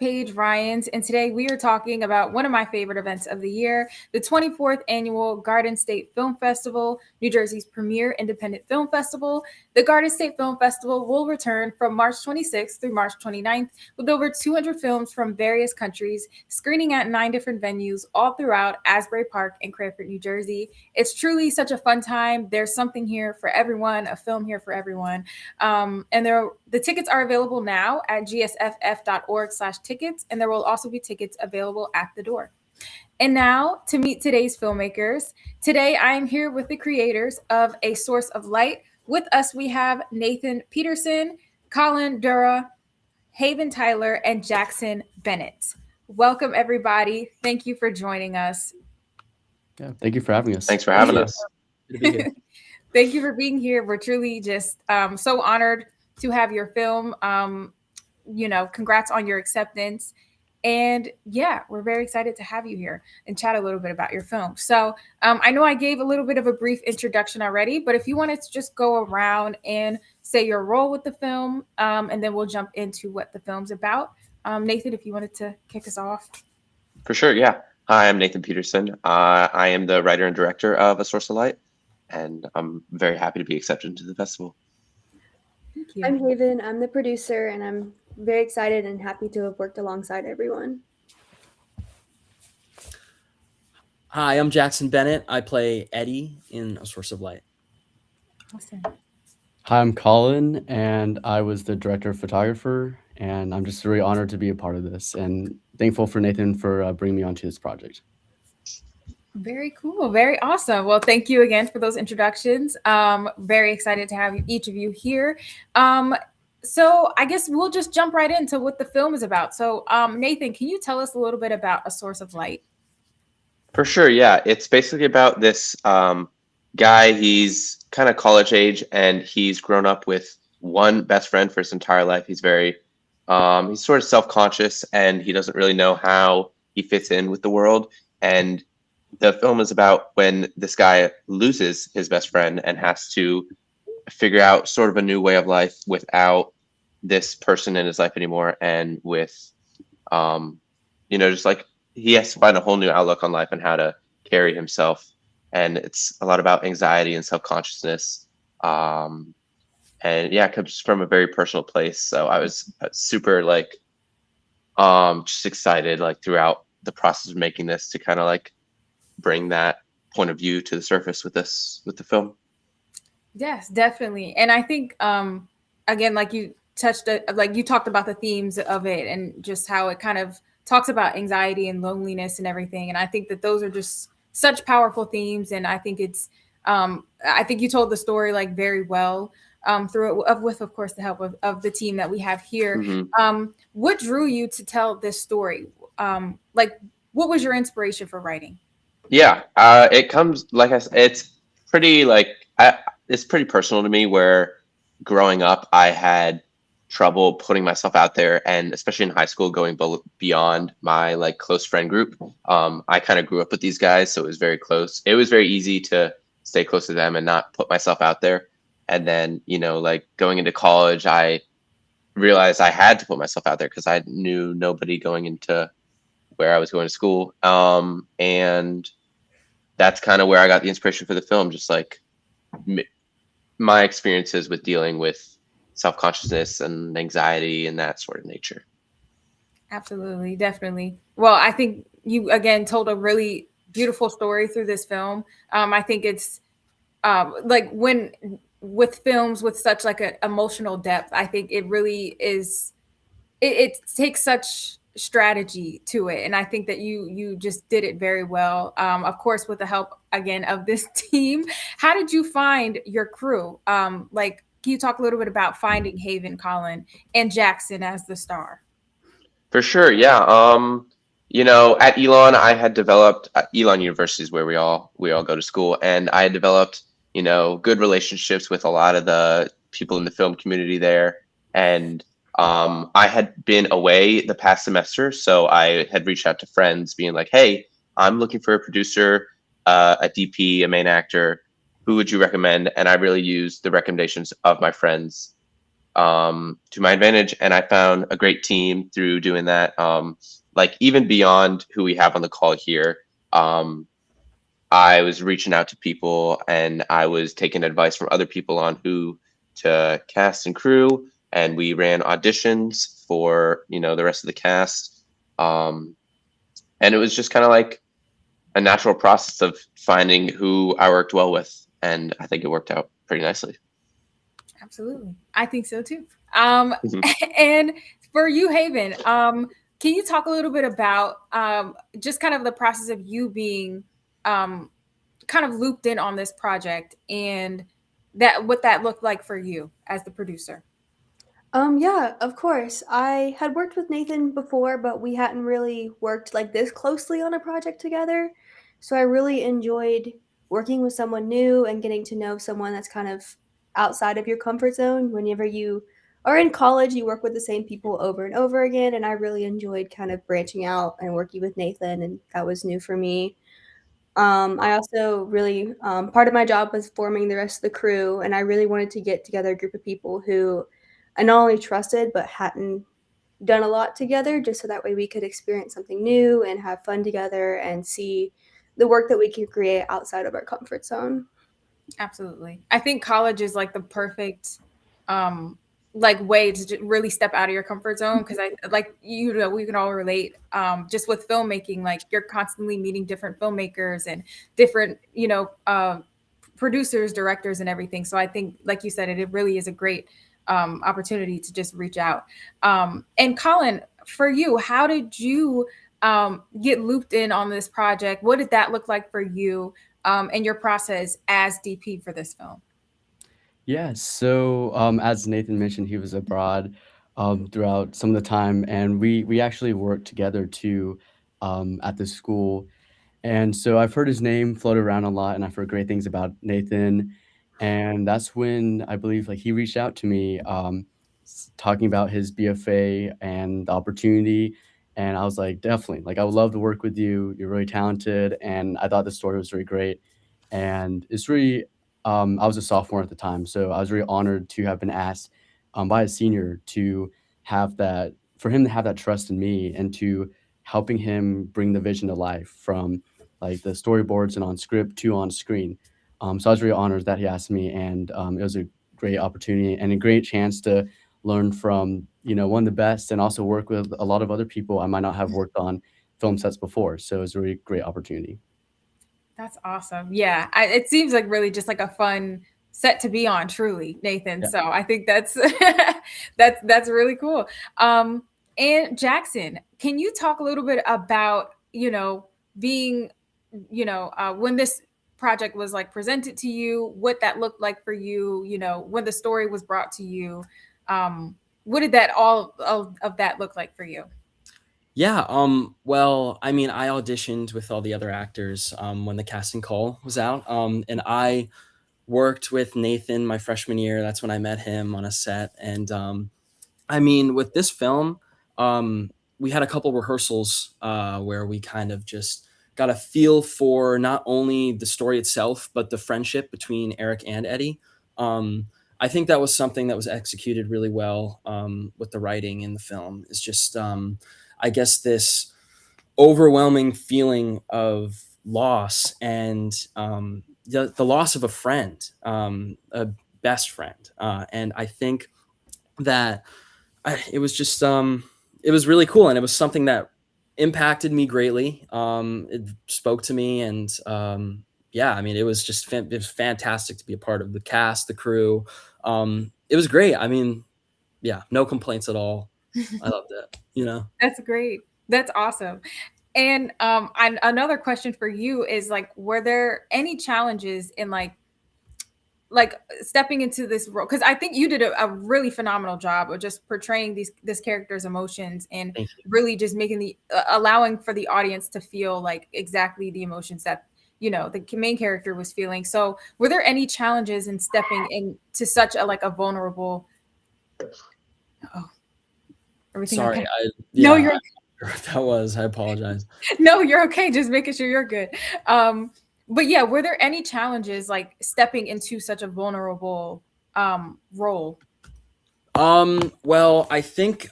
Paige Ryans, and today we are talking about one of my favorite events of the year, the 24th Annual Garden State Film Festival, New Jersey's premier independent film festival. The Garden State Film Festival will return from March 26th through March 29th with over 200 films from various countries, screening at 9 different venues all throughout Asbury Park and Cranford, New Jersey. It's truly such a fun time. There's something here for everyone, a film here for everyone. And the tickets are available now at gsff.org/tickets, and there will also be tickets available at the door. And now to meet today's filmmakers. Today I am here with the creators of A Source of Light. With us we have Nathan Peterson, Colin Dura, Haven Tyler, and Jackson Bennett. Welcome everybody. Thank you for joining us. Yeah, thank you for having us. Thanks for having us. Thank you for being here. We're truly just so honored to have your film. Congrats on your acceptance. And yeah, we're very excited to have you here and chat a little bit about your film. So I know I gave a little bit of a brief introduction already, but if you wanted to just go around and say your role with the film, and then we'll jump into what the film's about. Nathan, if you wanted to kick us off. For sure, yeah. Hi, I'm Nathan Peterson. I am the writer and director of A Source of Light, and I'm very happy to be accepted into the festival. Thank you. I'm Haven. I'm the producer, and I'm very excited and happy to have worked alongside everyone. Hi, I'm Jackson Bennett. I play Eddie in A Source of Light. Awesome. Hi, I'm Colin, and I was the director of photographer, and I'm just very honored to be a part of this and thankful for Nathan for bringing me onto this project. Very cool. Very awesome. Well, thank you again for those introductions. Very excited to have each of you here. So I guess we'll just jump right into what the film is about. So Nathan, can you tell us a little bit about A Source of Light? For sure, yeah. It's basically about this guy. He's kind of college age, and he's grown up with one best friend for his entire life. He's very, he's sort of self-conscious, and he doesn't really know how he fits in with the world. And the film is about when this guy loses his best friend and has to figure out sort of a new way of life without this person in his life anymore. And with, just like he has to find a whole new outlook on life and how to carry himself. And it's a lot about anxiety and self-consciousness. And yeah, it comes from a very personal place. So I was super just excited throughout the process of making this to kind of bring that point of view to the surface with the film. Yes, definitely. And I think, again, you talked about the themes of it and just how it kind of talks about anxiety and loneliness and everything. And I think that those are just such powerful themes. And I think I think you told the story very well through it with, of course, the help of the team that we have here. Mm-hmm. What drew you to tell this story? What was your inspiration for writing? Yeah, it comes, like I said, it's pretty it's pretty personal to me, where growing up, I had trouble putting myself out there, and especially in high school, going beyond my close friend group. I kind of grew up with these guys, so it was very close. It was very easy to stay close to them and not put myself out there. And then, going into college, I realized I had to put myself out there because I knew nobody going into where I was going to school. And that's kind of where I got the inspiration for the film, just my experiences with dealing with self-consciousness and anxiety and that sort of nature. Absolutely. Definitely. Well, I think you, again, told a really beautiful story through this film. I think it's when with films with such an emotional depth, I think it really is, it takes such strategy to it. And I think that you just did it very well. Of course, with the help, again, of this team. How did you find your crew? Can you talk a little bit about finding Haven, Colin, and Jackson as the star? For sure, yeah. At Elon, I had developed Elon University is where we all go to school, and I had developed good relationships with a lot of the people in the film community there. And I had been away the past semester, so I had reached out to friends being like, hey, I'm looking for a producer, a DP, a main actor. Who would you recommend? And I really used the recommendations of my friends to my advantage, and I found a great team through doing that. Like even beyond who we have on the call here, I was reaching out to people and I was taking advice from other people on who to cast and crew, and we ran auditions for the rest of the cast. And it was just kind of like a natural process of finding who I worked well with, and I think it worked out pretty nicely. Absolutely. I think so too. Mhm. And for you, Haven, can you talk a little bit about just kind of the process of you being kind of looped in on this project and what that looked like for you as the producer? Yeah, of course. I had worked with Nathan before, but we hadn't really worked like this closely on a project together. So I really enjoyed working with someone new and getting to know someone that's kind of outside of your comfort zone. Whenever you are in college, you work with the same people over and over again. And I really enjoyed kind of branching out and working with Nathan, and that was new for me. I also really part of my job was forming the rest of the crew, and I really wanted to get together a group of people who I not only trusted but hadn't done a lot together, just so that way we could experience something new and have fun together and see the work that we can create outside of our comfort zone. Absolutely. I think college is like the perfect like way to really step out of your comfort zone, because I like we can all relate just with filmmaking, like you're constantly meeting different filmmakers and different producers, directors, and everything. So I think, like you said, it really is a great opportunity to just reach out. And Colin, for you, how did you get looped in on this project? What did that look like for you and your process as DP for this film? Yeah, so as Nathan mentioned, he was abroad throughout some of the time, and we actually worked together too at the school. And so I've heard his name float around a lot, and I've heard great things about Nathan. And that's when I believe like he reached out to me, talking about his BFA and the opportunity. And I was like, definitely, like I would love to work with you. You're really talented, and I thought the story was really great. And it's really, I was a sophomore at the time, so I was really honored to have been asked by a senior to have that, for him to have that trust in me and to helping him bring the vision to life from like the storyboards and on script to on screen. So I was really honored that he asked me, and it was a great opportunity and a great chance to learn from one of the best, and also work with a lot of other people I might not have worked on film sets before. So it was a really great opportunity. That's awesome. Yeah, it seems like really just like a fun set to be on, truly, Nathan. Yeah. So I think that's that's really cool. And Jackson, can you talk a little bit about being when this project was like presented to you, what that looked like for you, when the story was brought to you, what did that all of that look like for you? Yeah, well, I mean, I auditioned with all the other actors when the casting call was out. And I worked with Nathan my freshman year. That's when I met him on a set. And I mean, with this film, we had a couple rehearsals where we kind of just got a feel for not only the story itself, but the friendship between Eric and Eddie. I think that was something that was executed really well with the writing in the film. It's just, I guess, this overwhelming feeling of loss and the loss of a friend, a best friend. And I think that it was just it was really cool, and it was something that impacted me greatly. It spoke to me, and yeah, I mean, it was just it was fantastic to be a part of the cast, the crew. It was great. I mean, yeah, no complaints at all. I loved it. That's great. That's awesome. And another question for you is like, were there any challenges in like stepping into this role? Because I think you did a really phenomenal job of just portraying this character's emotions and Thank you. really just making the allowing for the audience to feel like exactly the emotions that the main character was feeling. So were there any challenges in stepping into such a vulnerable? Oh, everything Sorry, okay? No, yeah, you're that was. I apologize. no, you're okay. Just making sure you're good. But yeah, were there any challenges like stepping into such a vulnerable role? Well, I think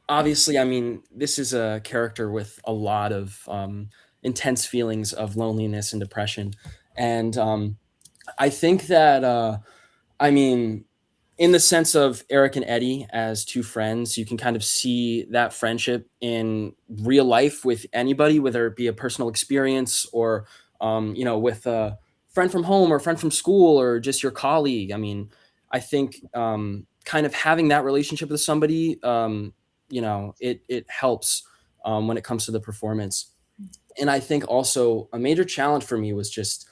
obviously, I mean, this is a character with a lot of intense feelings of loneliness and depression, and I think that I mean, in the sense of Eric and Eddie as two friends, you can kind of see that friendship in real life with anybody, whether it be a personal experience or, with a friend from home or a friend from school or just your colleague. I mean, I think kind of having that relationship with somebody, it helps when it comes to the performance. And I think also a major challenge for me was just,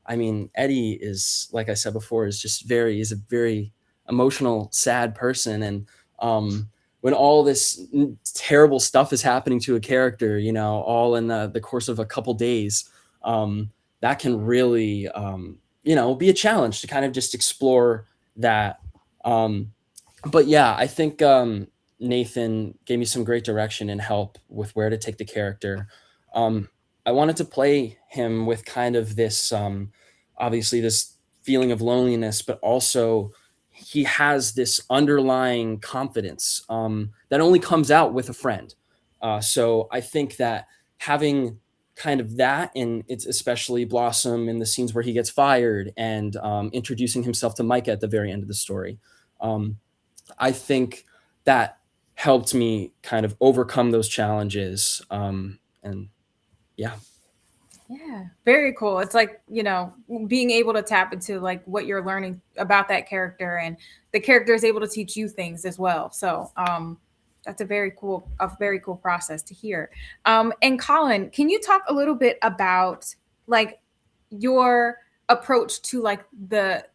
I mean, Eddie is, like I said before, is a very emotional, sad person. And when all this terrible stuff is happening to a character, all in the course of a couple days, that can really, be a challenge to kind of just explore that. Um, but yeah, I think Nathan gave me some great direction and help with where to take the character. Um, I wanted to play him with kind of this, obviously, this feeling of loneliness, but also he has this underlying confidence that only comes out with a friend. So I think that having kind of that, and it's especially blossom in the scenes where he gets fired and introducing himself to Micah at the very end of the story. Um, I think that helped me kind of overcome those challenges. And yeah. Yeah, very cool. It's like, being able to tap into like what you're learning about that character, and the character is able to teach you things as well. So, that's a very cool process to hear. And Colin, can you talk a little bit about like your approach to like the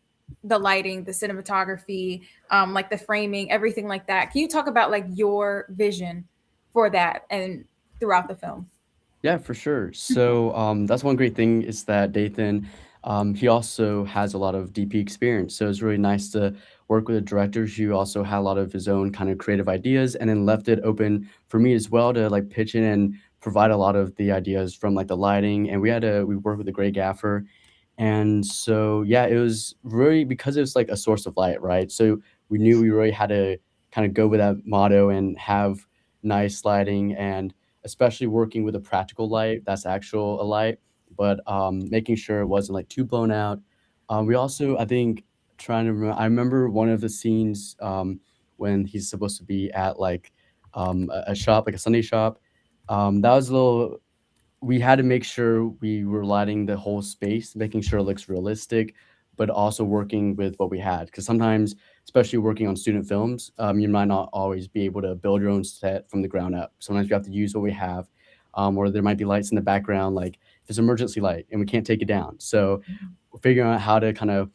lighting, the cinematography, like the framing, everything like that? Can you talk about like your vision for that and throughout the film? Yeah, for sure. So that's one great thing is that Dathan, he also has a lot of DP experience. So it's really nice to work with a director who also had a lot of his own kind of creative ideas, and then left it open for me as well to like pitch in and provide a lot of the ideas from like the lighting. And we worked with a great gaffer. And so yeah, it was really because it was like a source of light, right? So we knew we really had to kind of go with that motto and have nice lighting, and especially working with a practical light that's actual a light, but making sure it wasn't like too blown out. We also, I think, I remember one of the scenes when he's supposed to be at like a shop, like a Sunday shop. That was a little, we had to make sure we were lighting the whole space, making sure it looks realistic, but also working with what we had. Because sometimes, especially working on student films, you might not always be able to build your own set from the ground up. Sometimes you have to use what we have, or there might be lights in the background, like if it's emergency light and we can't take it down. So figuring out how to kind of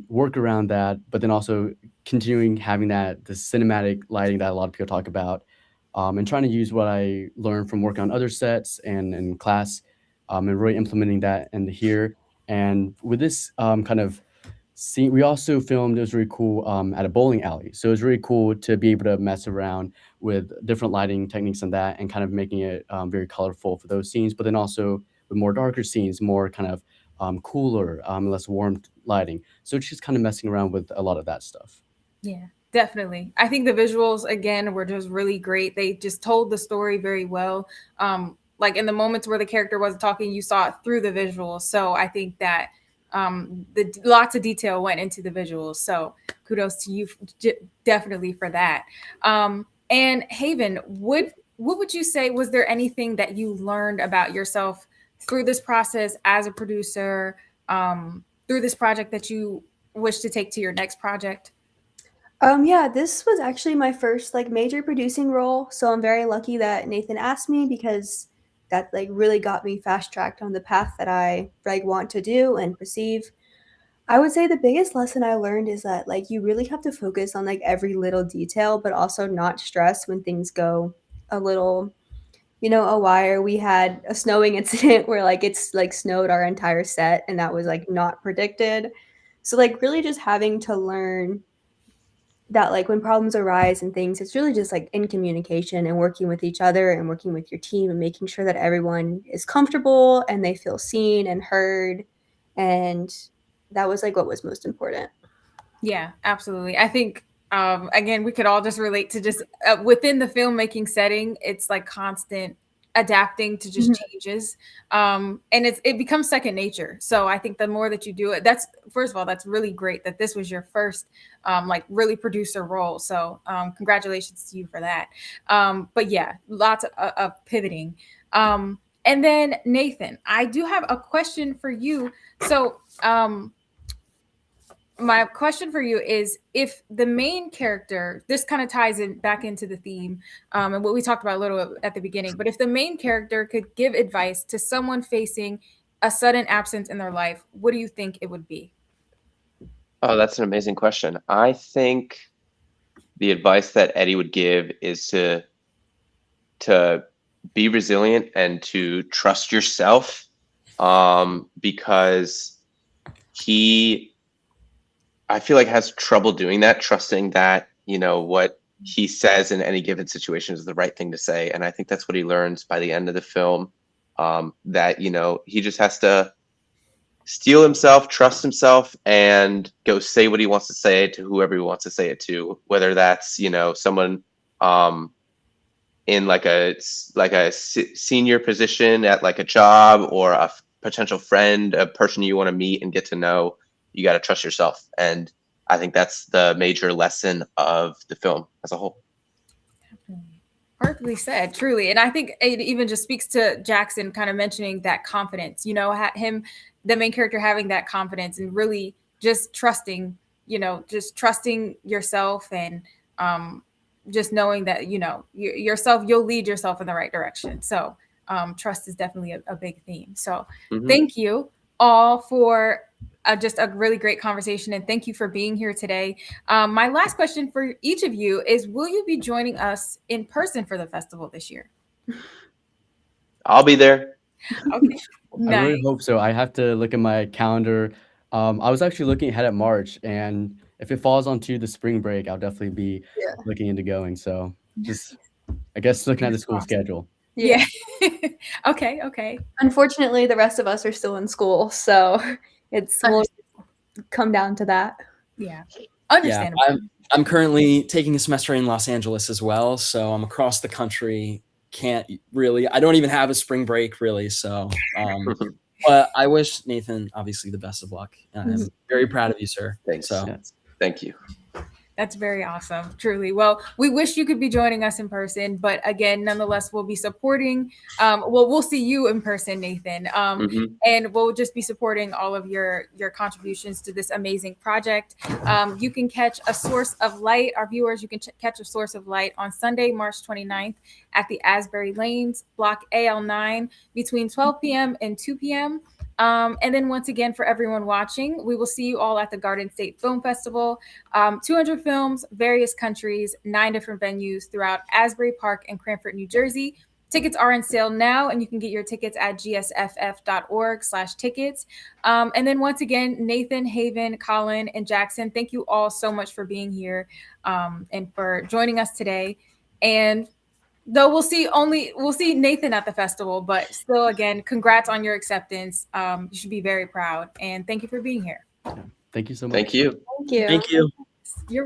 work around that, but then also continuing having the cinematic lighting that a lot of people talk about, and trying to use what I learned from working on other sets and in class, and really implementing that in here. And with this kind of scene, we also filmed. It was really cool at a bowling alley, so it was really cool to be able to mess around with different lighting techniques and that, and kind of making it very colorful for those scenes. But then also with more darker scenes, more kind of cooler, less warm lighting. So it's just kind of messing around with a lot of that stuff. Yeah, definitely. I think the visuals again were just really great. They just told the story very well. Like in the moments where the character wasn't talking, you saw it through the visuals. So I think that the lots of detail went into the visuals. So kudos to you definitely for that. And Haven, what would you say, was there anything that you learned about yourself through this process as a producer, through this project that you wish to take to your next project? Yeah, this was actually my first like major producing role, so I'm very lucky that Nathan asked me because that like really got me fast tracked on the path that I like want to do and perceive. I would say the biggest lesson I learned is that like you really have to focus on like every little detail, but also not stress when things go a little, awry. We had a snowing incident where like it's like snowed our entire set and that was like not predicted. So like really just having to learn that like when problems arise and things, it's really just like in communication and working with each other and working with your team and making sure that everyone is comfortable and they feel seen and heard. And that was like what was most important. Yeah, absolutely. I think Again, we could all just relate to just within the filmmaking setting, it's like constant adapting to just changes. And it becomes second nature. So I think the more that you do it, that's, first of all, that's really great that this was your first like really producer role. So congratulations to you for that. But yeah, lots of pivoting. And then Nathan, I do have a question for you. So my question for you is, if the main character, this kind of ties in back into the theme and what we talked about a little at the beginning, but if the main character could give advice to someone facing a sudden absence in their life, what do you think it would be? Oh, that's an amazing question. I think the advice that Eddie would give is to be resilient and to trust yourself, because I feel like has trouble doing that, trusting that, what he says in any given situation is the right thing to say. And I think that's what he learns by the end of the film, that, he just has to steel himself, trust himself, and go say what he wants to say to whoever he wants to say it to, whether that's, someone in like a senior position at like a job, or a potential friend, a person you want to meet and get to know. You got to trust yourself. And I think that's the major lesson of the film as a whole. Perfectly said, truly. And I think it even just speaks to Jackson kind of mentioning that confidence, him, the main character, having that confidence and really just trusting, just trusting yourself, and just knowing that, yourself, you'll lead yourself in the right direction. So trust is definitely a big theme. So thank you all for just a really great conversation, and thank you for being here today. My last question for each of you is, will you be joining us in person for the festival this year? I'll be there. Okay. I really hope so. I have to look at my calendar. I was actually looking ahead at March, and if it falls onto the spring break, I'll definitely be looking into going. So just, I guess, looking at the school schedule. Yeah. Okay. Unfortunately, the rest of us are still in school, so we'll come down to that. Yeah. Understandable. Yeah, I'm currently taking a semester in Los Angeles as well, so I'm across the country. I don't even have a spring break really. So, but I wish Nathan obviously the best of luck. And I'm very proud of you, sir. Thanks. So, thank you. That's very awesome, truly. Well, we wish you could be joining us in person, but again, nonetheless, we'll be supporting. We'll see you in person, Nathan, and we'll just be supporting all of your contributions to this amazing project. You can catch A Source of Light, our viewers. You can catch A Source of Light on Sunday, March 29th at the Asbury Lanes, Block AL9, between 12 p.m. and 2 p.m. And then once again, for everyone watching, we will see you all at the Garden State Film Festival. 200 films, various countries, 9 different venues throughout Asbury Park and Cranford, New Jersey. Tickets are on sale now, and you can get your tickets at gsff.org/tickets. And then once again, Nathan, Haven, Colin, and Jackson, thank you all so much for being here and for joining us today. And though we'll see Nathan at the festival, but still, again, congrats on your acceptance. You should be very proud, and thank you for being here. Thank you so much. Thank you. Thank you. thank you. You're welcome.